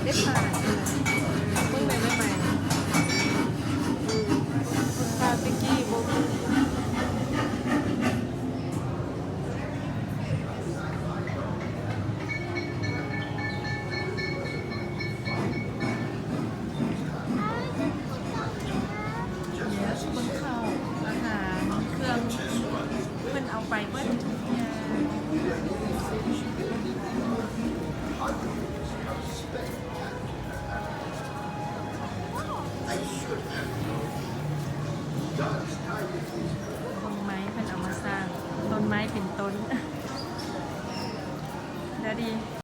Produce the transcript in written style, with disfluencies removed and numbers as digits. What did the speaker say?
ได้ผ่านเพิ่งเลยไม่ใหม่คาติกี้บุ๊กเนี่ยบนเข้าอาหารเครื่องเพิ่นเอาไปเบิ้ลทุกอย่างต้นไม้เพิ่นเอามาสร้างต้นไม้เป็นต้นเดี๋ยวดี